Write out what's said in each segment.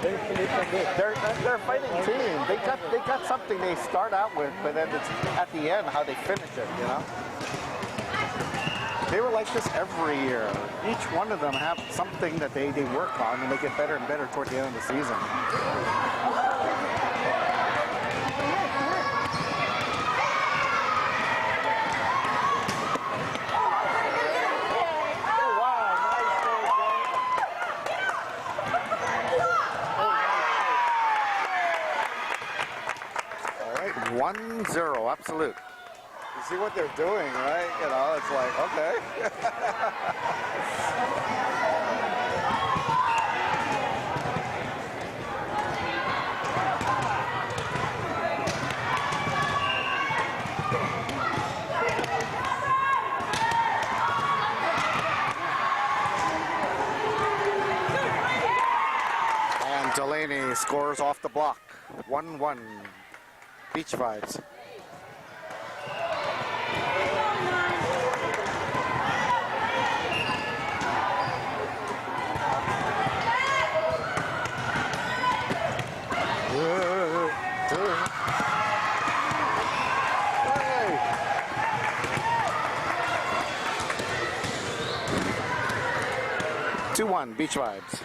They're a fighting team. They got something they start out with, but then it's at the end how they finish it. You know. They were like this every year. Each one of them have something that they work on, and they get better and better toward the end of the season. All right, 1-0, absolute. You see what they're doing, right? You know, it's like, okay. And Delaney scores off the block. 1-1. Beach Vibes. Hey. 2-1, Beach Vibes.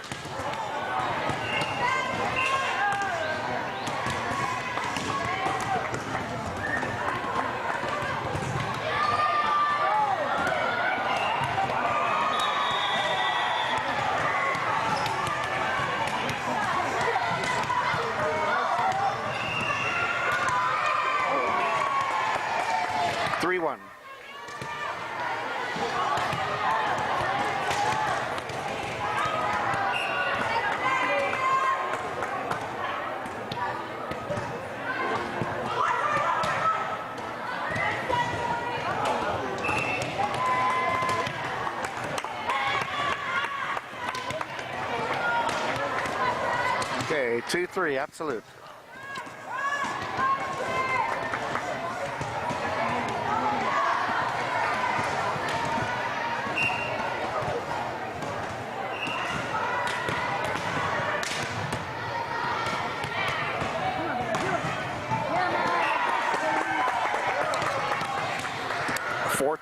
Okay, 2-3, absolute.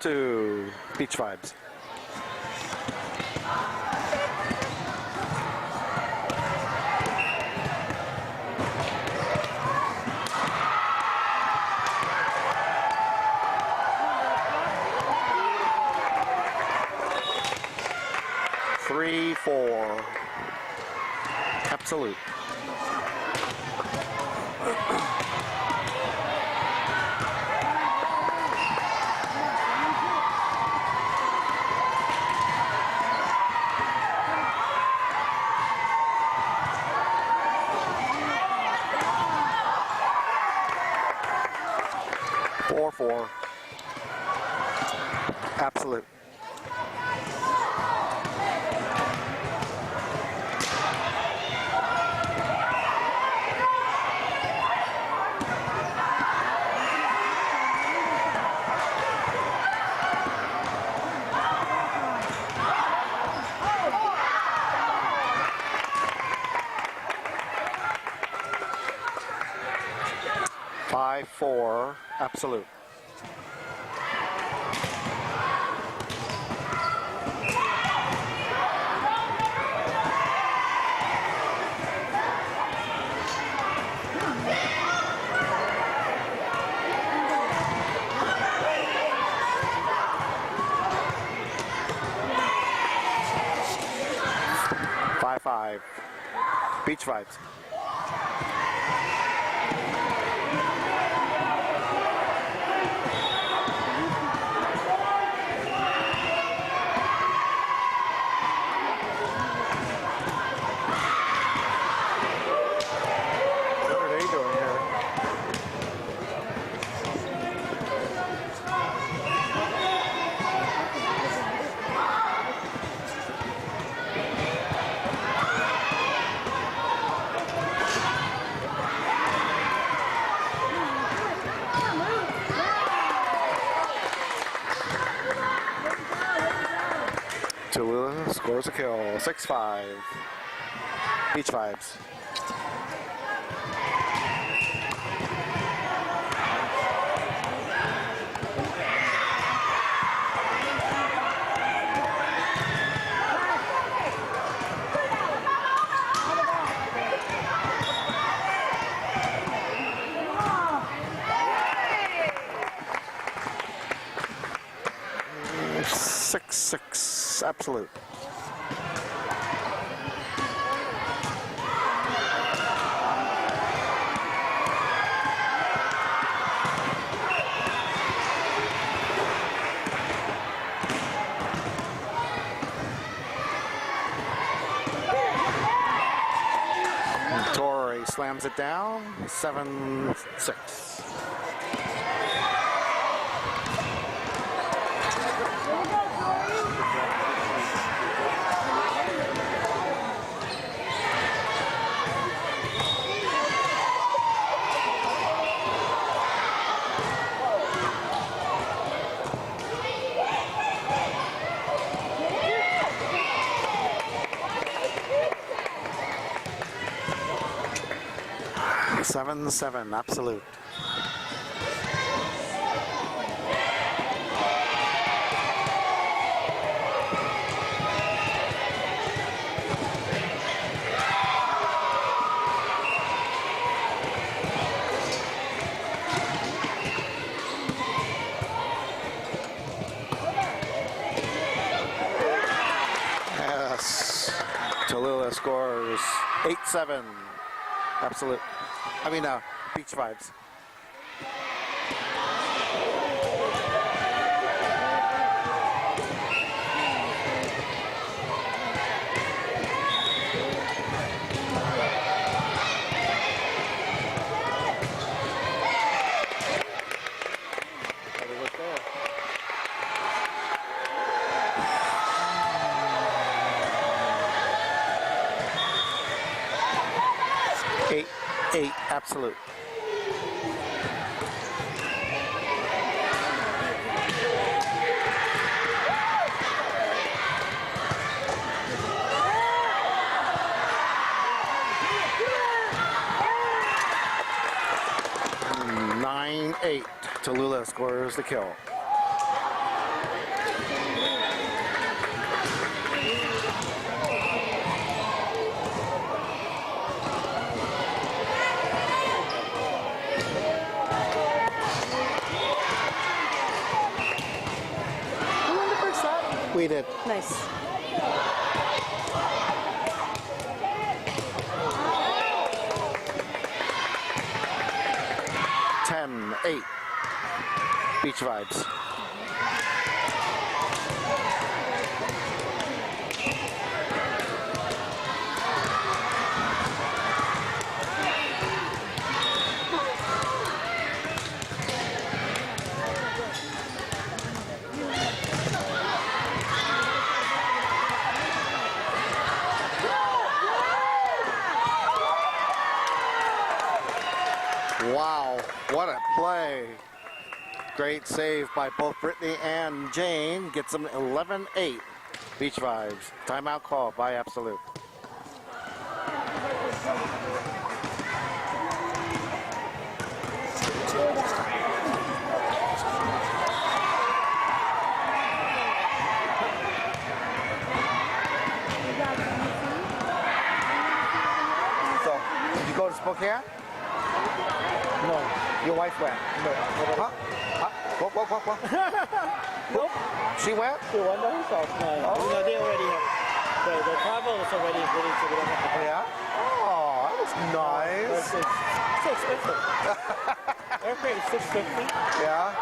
To Beach Vibes. Three, 4. Absolute. Absolute. Five, 4, absolute. Five. Beach Vibes. Tallulah scores a kill, 6-5. Beach Vibes. Six, absolute. Torrey slams it down, 7-6. Seven, absolute. Yes, Tallulah scores 8-7, absolute. I mean, Beach Vibes. Eight, absolute. Nine, 8. Tallulah scores the kill. We did. Nice. Ten, 8. Beach Vibes. Wow, what a play. Great save by both Brittany and Jane. Gets them 11-8. Beach Vibes. Timeout call by Absolute. So, did you go to Spokane? No. Your wife went? No. Huh? Huh? What? Nope. She went? She won by herself. No. No, they already have. The travel is already ready, so we don't have to Oh, yeah? Oh, that was nice. It's so expensive. Airfare is $650. Yeah.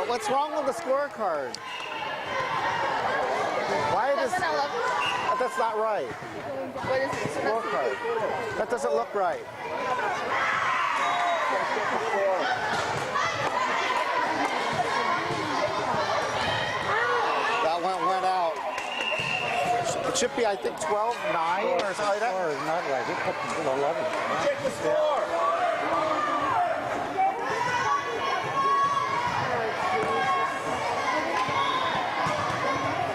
What's wrong with the scorecard? Why does That's not right. What is it? Scorecard. That doesn't look right. That one went out. It should be, I think, 12-9 or something like that. Or not right. He put 11. Check the score.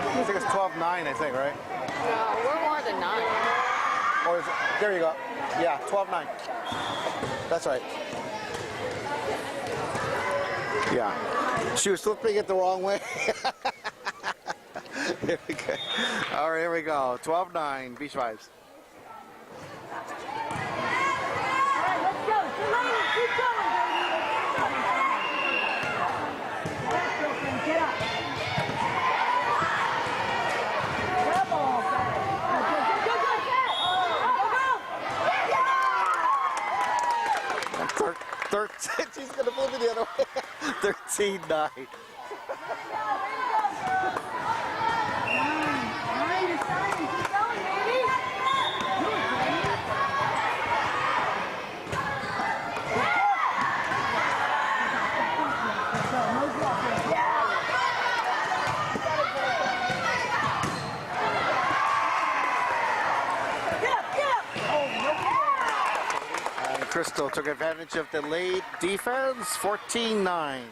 I think it's 12-9, I think, right? No, we're more than 9. Or is it, there you go. Yeah, 12-9. That's right. Yeah. She was flipping it the wrong way. Here we go. All right, here we go. 12-9, Beach Vibes. She's gonna flip it the other way. 13-9. Crystal took advantage of the late defense, 14-9.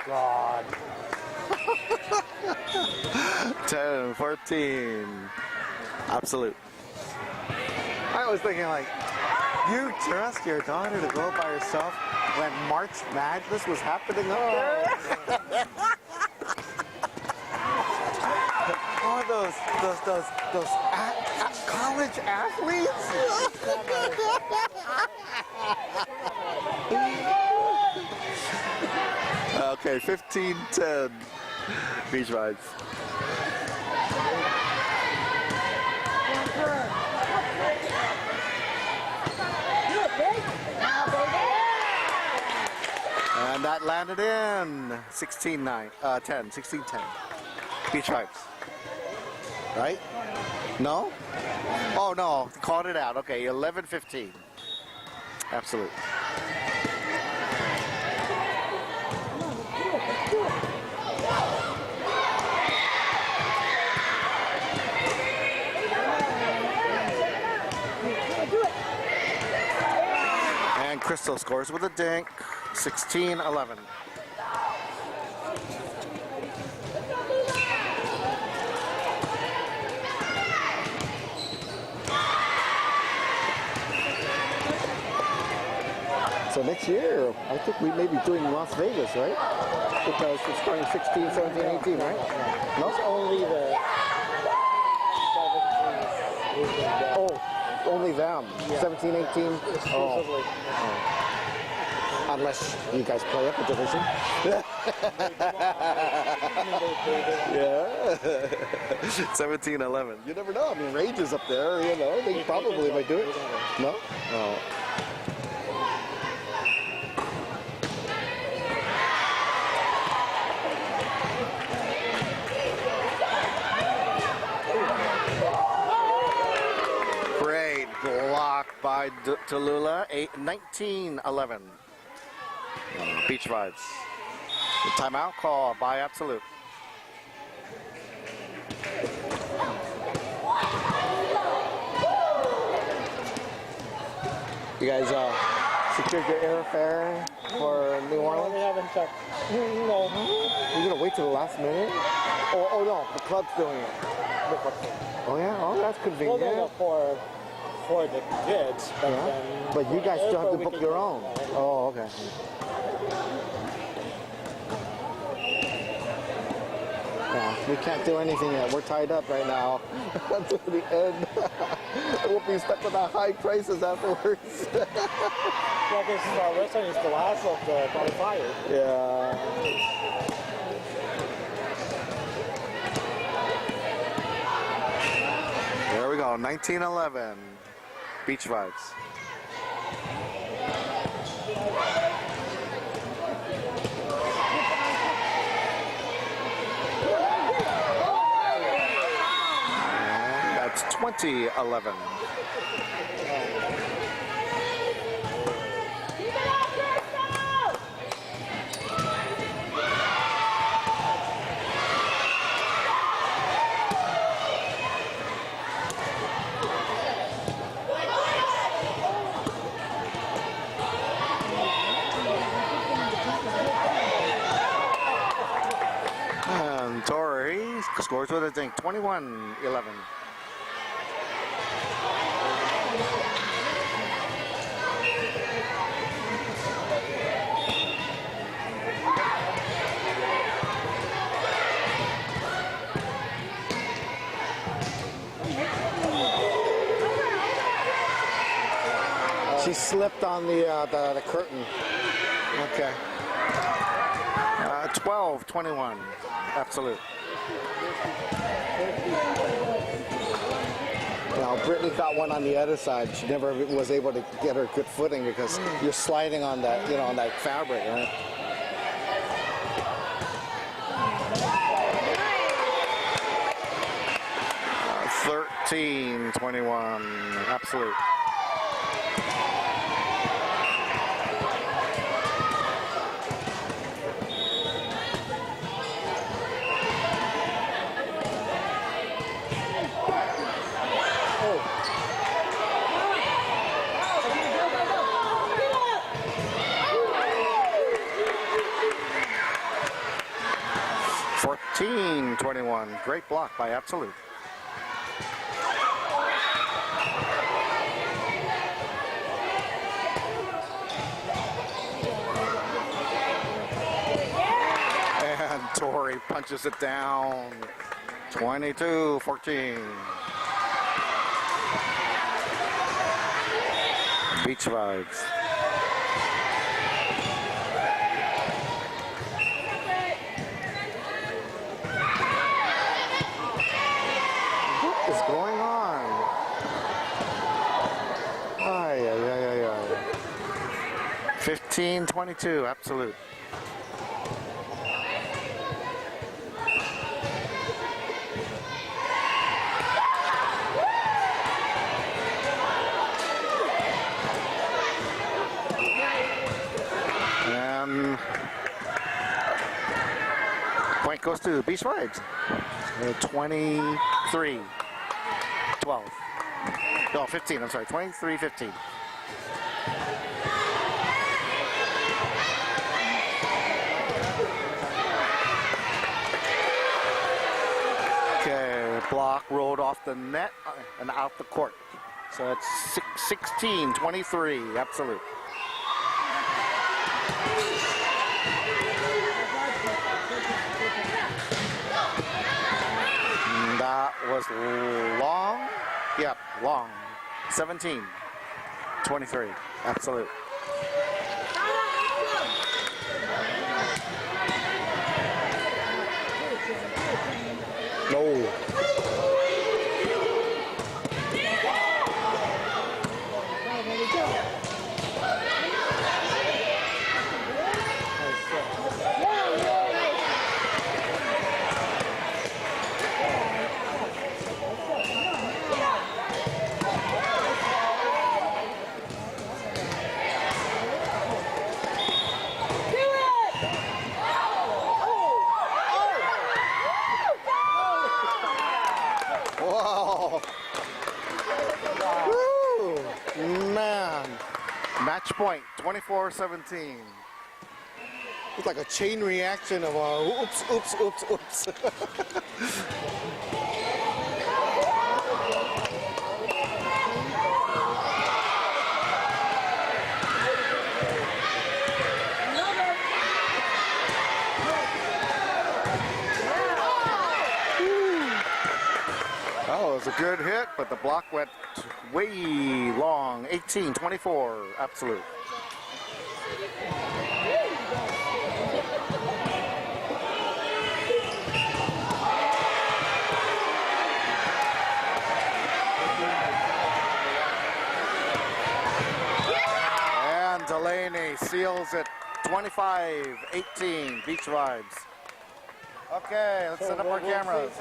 God. 10-14. Absolute. I was thinking, like, you trust your daughter to go by herself when March Madness was happening up there? Oh, those college athletes? Okay, 15-10. Beach Vibes. And that landed in 16-9, 10, 16-10. Beach Vibes. Right? No? Oh, no. Called it out. Okay, 11-15. Absolute. And Crystal scores with a dink, 16-11. So next year, I think we may be doing Las Vegas, right? Because it's starting 16, 17, 18, right? No? It's only the 17s. Oh, only them. Yeah. 17, 18. Exclusively. Unless you guys play up a division. Yeah. 17-11. You never know. I mean, Rage is up there, you know. They probably might do it. No? Oh. Great block by Tallulah. 19-11. Beach Vibes. The timeout call by Absolute. You guys secured your airfare for New We Orleans? haven't checked. No. You're gonna wait till the last minute? Oh no, the club's doing it. Oh yeah, oh that's convenient. Well, no, for the kids, but Yeah. then. But you guys still have to we book can your do it. own. Oh, okay. Yeah, we can't do anything yet. We're tied up right now. To the end. We'll be stuck with our high prices afterwards. Yeah, because wrestling is the last of the qualifiers. Yeah. There we go, 1911. Beach vibes. And that's 2011. And Tori scores with a dink, 21-11. She slipped on the curtain. Okay. 12-21. Absolute. Now Brittany got one on the other side. She never was able to get her good footing because you're sliding on that, on that fabric, right? Uh, 13-21. Absolute. Oh. 14-21. Great block by Absolute. And Tori punches it down. 22-14. Beach vibes. What is going on? Ay, ay, ay, ay, ay. 15-22, Absolute. And point goes to Beach Vibes. 23-12. No, 15, I'm sorry, 23-15. Okay, block rolled off the net and out the court. So it's 16-23, Absolute. That was long. Yep, long. 17-23. Absolute. No. Whoa. Woo. Man. Match point, 24-17. It's like a chain reaction of oops, oops, oops, oops. Oh, was a good hit, but the block went way long. 18-24, Absolute. And Delaney seals it. 25-18, Beach Vibes. Okay, let's set up our cameras.